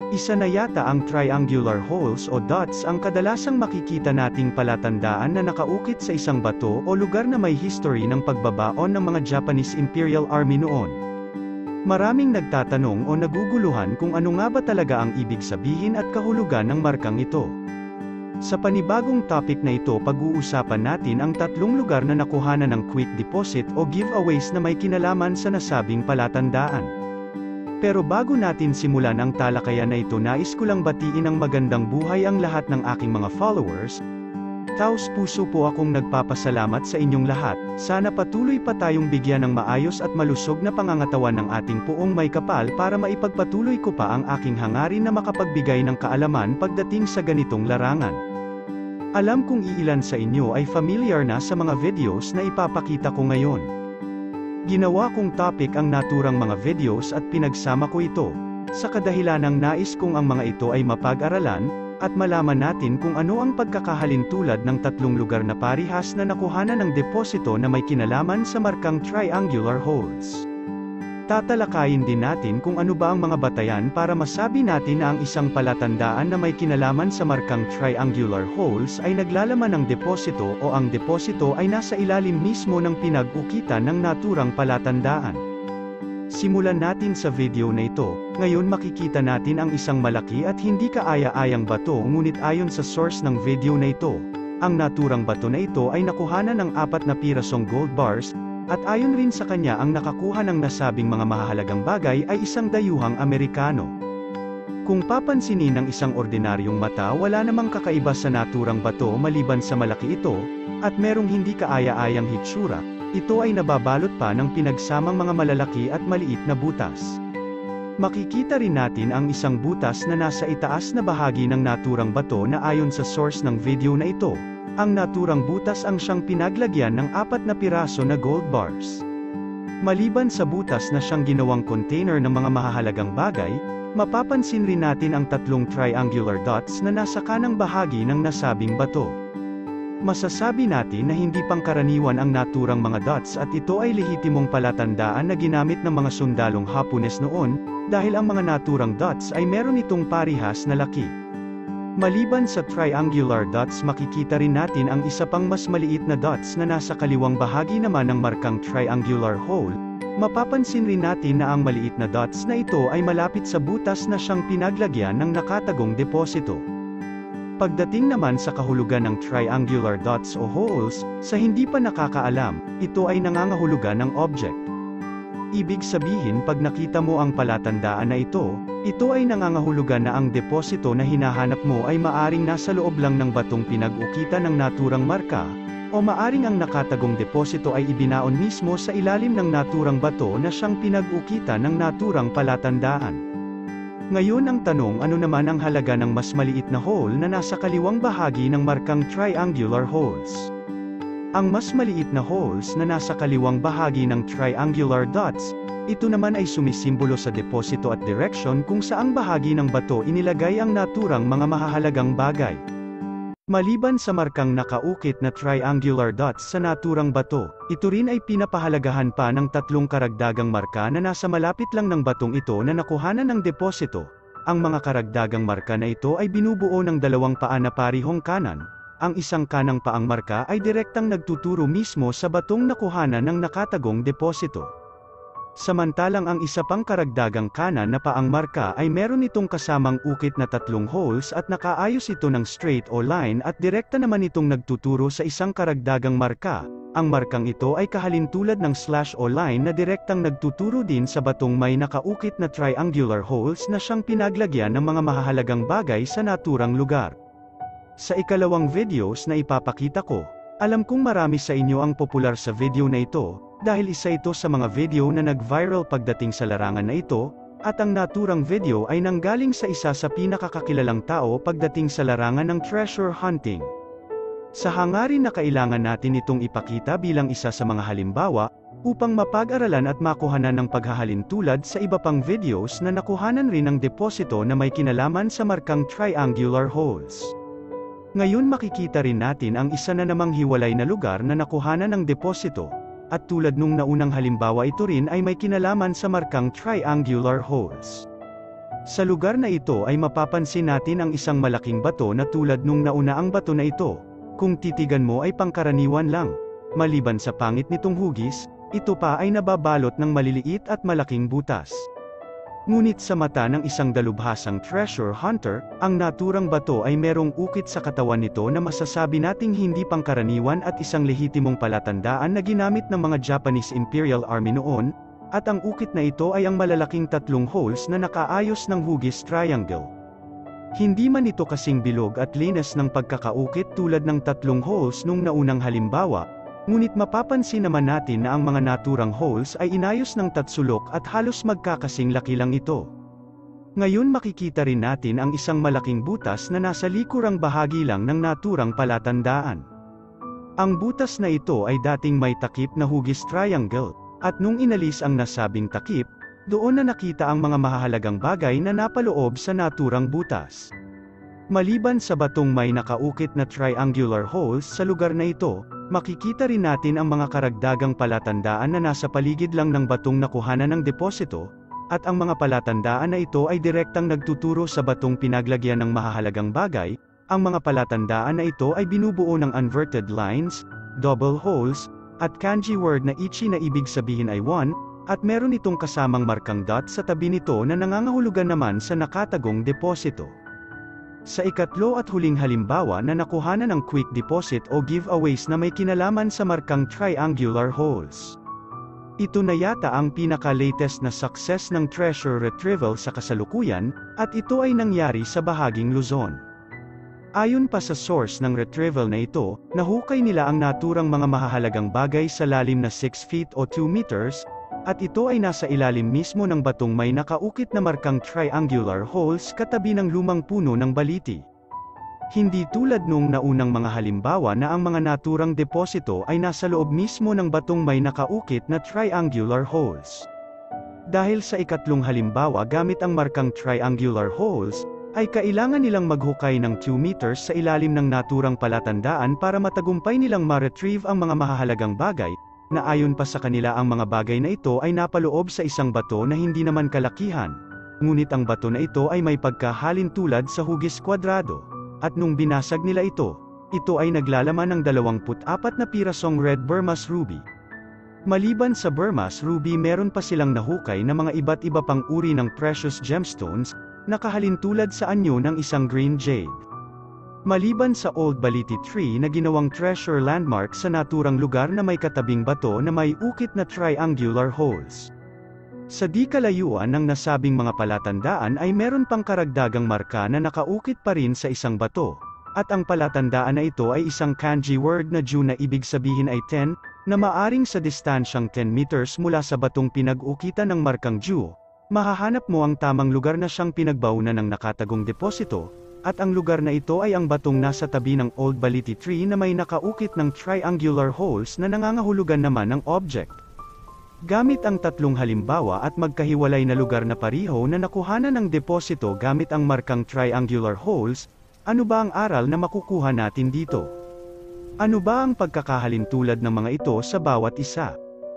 Isa na yata ang triangular holes o dots ang kadalasang makikita nating palatandaan na nakaukit sa isang bato o lugar na may history ng pagbabaon ng mga Japanese Imperial Army noon. Maraming nagtatanong o naguguluhan kung ano nga ba talaga ang ibig sabihin at kahulugan ng markang ito. Sa panibagong topic na ito, pag-uusapan natin ang 3 lugar na nakuhanan ng quick deposit o giveaways na may kinalaman sa nasabing palatandaan. Pero bago natin simulan ang talakayan na ito, nais ko lang batiin ang magandang buhay ang lahat ng aking mga followers. Taos puso po akong nagpapasalamat sa inyong lahat. Sana patuloy pa tayong bigyan ng maayos at malusog na pangangatawan ng ating puong may kapal para maipagpatuloy ko pa ang aking hangarin na makapagbigay ng kaalaman pagdating sa ganitong larangan. Alam kong iilan sa inyo ay familiar na sa mga videos na ipapakita ko ngayon. Ginawa kong topic ang naturang mga videos at pinagsama ko ito, sa kadahilanang nais kong ang mga ito ay mapag-aralan, at malaman natin kung ano ang pagkakahalintulad ng 3 lugar na parihas na nakuhanan ng deposito na may kinalaman sa markang triangular holes. Tatalakayin din natin kung ano ba ang mga batayan para masabi natin na ang isang palatandaan na may kinalaman sa markang triangular holes ay naglalaman ng deposito o ang deposito ay nasa ilalim mismo ng pinag-ukitan ng naturang palatandaan. Simulan natin sa video na ito. Ngayon makikita natin ang isang malaki at hindi kaaya-ayang bato, ngunit ayon sa source ng video na ito, ang naturang bato na ito ay nakuhanan ng 4 na pirasong gold bars, at ayon rin sa kanya ang nakakuha ng nasabing mga mahahalagang bagay ay isang dayuhang Amerikano. Kung papansinin ng isang ordinaryong mata, wala namang kakaiba sa naturang bato maliban sa malaki ito, at merong hindi kaaya-ayang hitsura. Ito ay nababalot pa ng pinagsamang mga malalaki at maliit na butas. Makikita rin natin ang isang butas na nasa itaas na bahagi ng naturang bato na ayon sa source ng video na ito. Ang naturang butas ang siyang pinaglagyan ng 4 na piraso na gold bars. Maliban sa butas na siyang ginawang container ng mga mahahalagang bagay, mapapansin rin natin ang 3 triangular dots na nasa kanang bahagi ng nasabing bato. Masasabi natin na hindi pangkaraniwan ang naturang mga dots at ito ay lehitimong palatandaan na ginamit ng mga sundalong Hapones noon, dahil ang mga naturang dots ay meron itong parihas na laki. Maliban sa triangular dots, makikita rin natin ang isa pang mas maliit na dots na nasa kaliwang bahagi naman ng markang triangular hole. Mapapansin rin natin na ang maliit na dots na ito ay malapit sa butas na siyang pinaglagyan ng nakatagong deposito. Pagdating naman sa kahulugan ng triangular dots o holes, sa hindi pa nakakaalam, ito ay nangangahulugan ng object. Ibig sabihin, pag nakita mo ang palatandaan na ito ay nangangahulugan na ang deposito na hinahanap mo ay maaring nasa loob lang ng batong pinag-ukitan ng naturang marka, o maaring ang nakatagong deposito ay ibinaon mismo sa ilalim ng naturang bato na siyang pinag-ukitan ng naturang palatandaan. Ngayon ang tanong, ano naman ang halaga ng mas maliit na hole na nasa kaliwang bahagi ng markang triangular holes? Ang mas maliit na holes na nasa kaliwang bahagi ng triangular dots, ito naman ay sumisimbolo sa deposito at direction kung saang bahagi ng bato inilagay ang naturang mga mahahalagang bagay. Maliban sa markang nakaukit na triangular dots sa naturang bato, ito rin ay pinapahalagahan pa ng 3 karagdagang marka na nasa malapit lang ng batong ito na nakuhanan ng deposito. Ang mga karagdagang marka na ito ay binubuo ng 2 paa na parihong kanan. Ang isang kanang paang marka ay direktang nagtuturo mismo sa batong nakuhanan ng nakatagong deposito. Samantalang ang isa pang karagdagang kanan na paang marka ay meron itong kasamang ukit na 3 holes at nakaayos ito ng straight o line at direkta naman itong nagtuturo sa isang karagdagang marka. Ang markang ito ay kahalintulad ng slash o line na direktang nagtuturo din sa batong may nakaukit na triangular holes na siyang pinaglagyan ng mga mahahalagang bagay sa naturang lugar. Sa ikalawang videos na ipapakita ko, alam kong marami sa inyo ang popular sa video na ito, dahil isa ito sa mga video na nag-viral pagdating sa larangan na ito, at ang naturang video ay nanggaling sa isa sa pinakakakilalang tao pagdating sa larangan ng treasure hunting. Sa hangarin na kailangan natin itong ipakita bilang isa sa mga halimbawa, upang mapag-aralan at makuhanan ng paghahalintulad sa iba pang videos na nakuhanan rin ng deposito na may kinalaman sa markang triangular holes. Ngayon makikita rin natin ang isa na namang hiwalay na lugar na nakuhanan ng deposito, at tulad nung naunang halimbawa ito rin ay may kinalaman sa markang triangular holes. Sa lugar na ito ay mapapansin natin ang isang malaking bato na tulad nung naunaang bato na ito. Kung titigan mo ay pangkaraniwan lang. Maliban sa pangit nitong hugis, ito pa ay nababalot ng maliliit at malaking butas. Ngunit sa mata ng isang dalubhasang treasure hunter, ang naturang bato ay merong ukit sa katawan nito na masasabi nating hindi pangkaraniwan at isang lehitimong palatandaan na ginamit ng mga Japanese Imperial Army noon, at ang ukit na ito ay ang malalaking 3 holes na nakaayos ng hugis triangle. Hindi man ito kasing bilog at linas ng pagkakaukit tulad ng 3 holes nung naunang halimbawa, ngunit mapapansin naman natin na ang mga naturang holes ay inayos ng tatsulok at halos magkakasing laki lang ito. Ngayon makikita rin natin ang isang malaking butas na nasa likurang bahagi lang ng naturang palatandaan. Ang butas na ito ay dating may takip na hugis triangle, at nung inalis ang nasabing takip, doon na nakita ang mga mahahalagang bagay na napaloob sa naturang butas. Maliban sa batong may nakaukit na triangular holes sa lugar na ito, makikita rin natin ang mga karagdagang palatandaan na nasa paligid lang ng batong nakuhanan ng deposito, at ang mga palatandaan na ito ay direktang nagtuturo sa batong pinaglagyan ng mahahalagang bagay. Ang mga palatandaan na ito ay binubuo ng inverted lines, double holes, at kanji word na ichi na ibig sabihin ay 1, at meron itong kasamang markang dot sa tabi nito na nangangahulugan naman sa nakatagong deposito. Sa ikatlo at huling halimbawa na nakuhanan ng quick deposit o giveaways na may kinalaman sa markang triangular holes. Ito na yata ang pinaka-latest na success ng treasure retrieval sa kasalukuyan, at ito ay nangyari sa bahaging Luzon. Ayon pa sa source ng retrieval na ito, nahukay nila ang naturang mga mahahalagang bagay sa lalim na 6 feet o 2 meters, at ito ay nasa ilalim mismo ng batong may nakaukit na markang triangular holes katabi ng lumang puno ng baliti. Hindi tulad nung naunang mga halimbawa na ang mga naturang deposito ay nasa loob mismo ng batong may nakaukit na triangular holes. Dahil sa ikatlong halimbawa gamit ang markang triangular holes, ay kailangan nilang maghukay ng 2 meters sa ilalim ng naturang palatandaan para matagumpay nilang ma-retrieve ang mga mahahalagang bagay, na ayon pa sa kanila ang mga bagay na ito ay napaloob sa isang bato na hindi naman kalakihan. Ngunit ang bato na ito ay may pagkahalin tulad sa hugis kwadrado. At nung binasag nila ito ay naglalaman ng 24 na pirasong red Burmase ruby. Maliban sa Burmase ruby meron pa silang nahukay na mga iba't iba pang uri ng precious gemstones, nakahalin tulad sa anyo ng isang green jade. Maliban sa Old Baliti Tree na ginawang treasure landmark sa naturang lugar na may katabing bato na may ukit na triangular holes. Sa di kalayuan ng nasabing mga palatandaan ay meron pang karagdagang marka na nakaukit pa rin sa isang bato, at ang palatandaan na ito ay isang kanji word na ju na ibig sabihin ay 10, na maaring sa distansyang 10 meters mula sa batong pinag-ukitan ng markang ju, mahahanap mo ang tamang lugar na siyang pinagbaunan ng nakatagong deposito, at ang lugar na ito ay ang batong nasa tabi ng Old Baliti Tree na may nakaukit ng triangular holes na nangangahulugan naman ng object. Gamit ang 3 halimbawa at magkahiwalay na lugar na pareho na nakuhanan ng deposito gamit ang markang triangular holes, ano ba ang aral na makukuha natin dito? Ano ba ang pagkakahalin tulad ng mga ito sa bawat isa?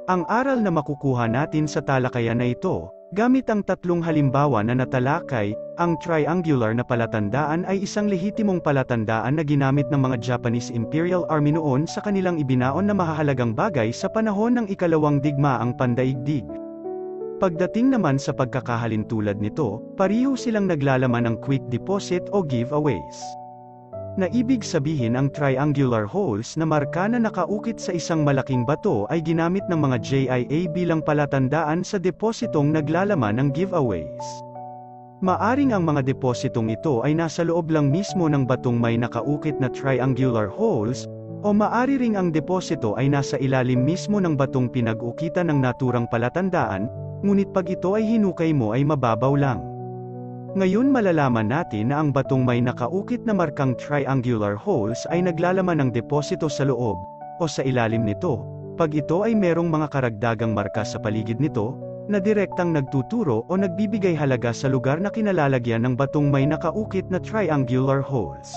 Ang aral na makukuha natin sa talakayan na ito, gamit ang 3 halimbawa na natalakay, ang triangular na palatandaan ay isang lehitimong palatandaan na ginamit ng mga Japanese Imperial Army noon sa kanilang ibinaon na mahahalagang bagay sa panahon ng ikalawang digmaang pandaigdig. Pagdating naman sa pagkakahalin tulad nito, pareho silang naglalaman ng quick deposit o giveaways. Na ibig sabihin ang triangular holes na marka na nakaukit sa isang malaking bato ay ginamit ng mga JIA bilang palatandaan sa depositong naglalaman ng giveaways. Maaring ang mga depositong ito ay nasa loob lang mismo ng batong may nakaukit na triangular holes, o maari ring ang deposito ay nasa ilalim mismo ng batong pinag-ukitan ng naturang palatandaan, ngunit pag ito ay hinukay mo ay mababaw lang. Ngayon malalaman natin na ang batong may nakaukit na markang triangular holes ay naglalaman ng deposito sa loob, o sa ilalim nito, pag ito ay merong mga karagdagang marka sa paligid nito, na direktang nagtuturo o nagbibigay halaga sa lugar na kinalalagyan ng batong may nakaukit na triangular holes.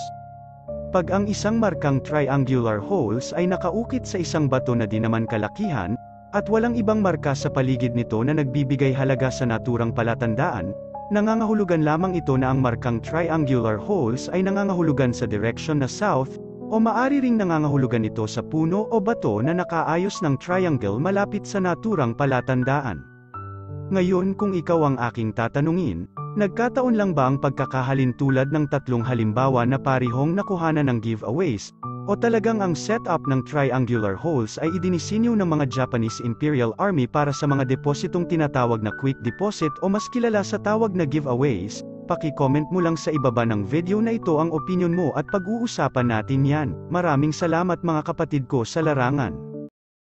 Pag ang isang markang triangular holes ay nakaukit sa isang bato na di naman kalakihan, at walang ibang marka sa paligid nito na nagbibigay halaga sa naturang palatandaan, Nangangahulugan lamang ito na ang markang triangular holes ay nangangahulugan sa direksyon na south, o maari ring nangangahulugan ito sa puno o bato na nakaayos ng triangle malapit sa naturang palatandaan. Ngayon kung ikaw ang aking tatanungin, nagkataon lang ba ang pagkakahalin tulad ng tatlong halimbawa na parihong nakuhanan ng giveaways, o talagang ang setup ng triangular holes ay idinisenyo ng mga Japanese Imperial Army para sa mga depositong tinatawag na quick deposit o mas kilala sa tawag na giveaways? Paki-comment mo lang sa ibaba ng video na ito ang opinion mo at pag-uusapan natin yan. Maraming salamat mga kapatid ko sa larangan.